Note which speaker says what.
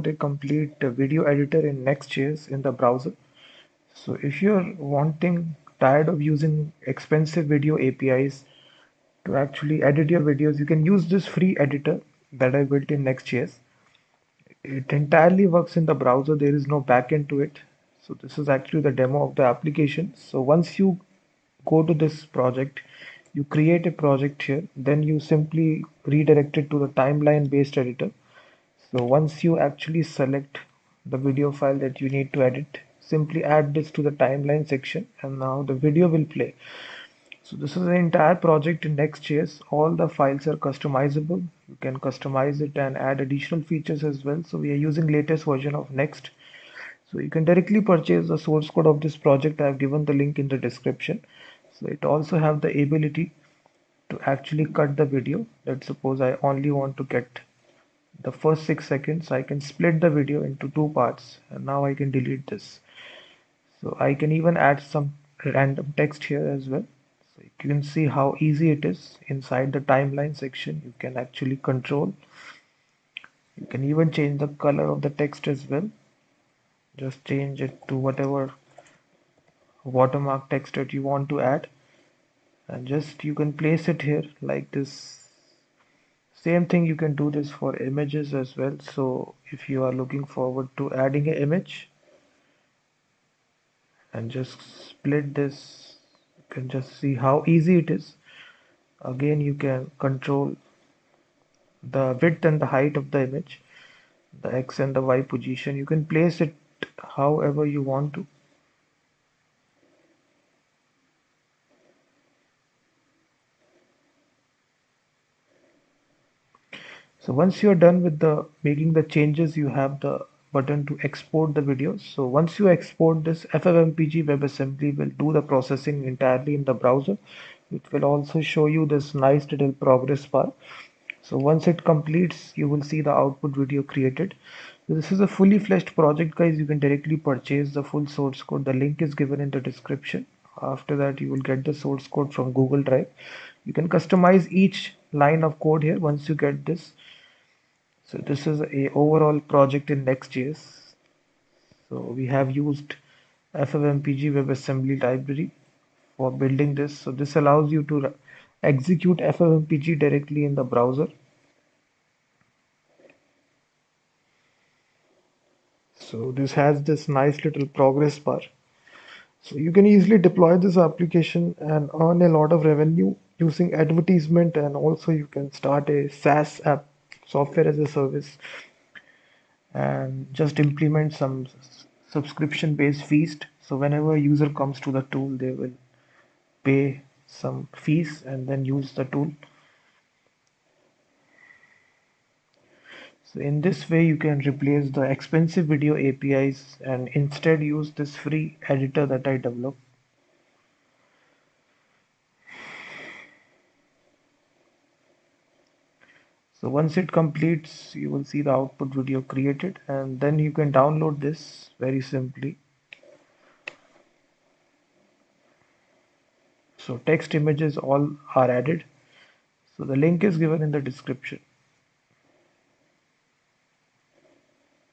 Speaker 1: out a complete video editor in Next.js in the browser. So if you're tired of using expensive video APIs to actually edit your videos, you can use this free editor that I built in Next.js. It entirely works in the browser. There is no backend to it. So this is actually the demo of the application. So once you go to this project, you create a project here, then you simply redirect it to the timeline based editor. So once you actually select the video file that you need to edit, simply add this to the timeline section and now the video will play. So this is an entire project in Next.js. All the files are customizable. You can customize it and add additional features as well. So we are using latest version of Next. So you can directly purchase the source code of this project. I have given the link in the description. So it also have the ability to actually cut the video. Let's suppose I only want to get the first 6 seconds. I can split the video into two parts and now I can delete this. So I can even add some random text here as well. So you can see how easy it is. Inside the timeline section, you can actually control. You can even change the color of the text as well. Just change it to whatever watermark text that you want to add. And just you can place it here like this. Same thing, you can do this for images as well. So if you are looking forward to adding an image and just split this, you can just see how easy it is. Again, you can control the width and the height of the image, the X and the Y position. You can place it however you want to. So once you're done with the making the changes, you have the button to export the videos. So once you export this, FFmpeg WebAssembly will do the processing entirely in the browser. It will also show you this nice little progress bar. So once it completes, you will see the output video created. So this is a fully fleshed project, guys. You can directly purchase the full source code. The link is given in the description. After that, you will get the source code from Google Drive. You can customize each line of code here once you get this. So this is a overall project in Next.js. So we have used FFmpeg WebAssembly library for building this. So this allows you to execute FFmpeg directly in the browser. So this has this nice little progress bar. So you can easily deploy this application and earn a lot of revenue using advertisement, and also you can start a SaaS app, software as a service, and just implement some subscription based fees. So whenever a user comes to the tool, they will pay some fees and then use the tool. So in this way, you can replace the expensive video APIs and instead use this free editor that I developed. So once it completes, you will see the output video created, and then you can download this very simply. So text, images all are added. So the link is given in the description.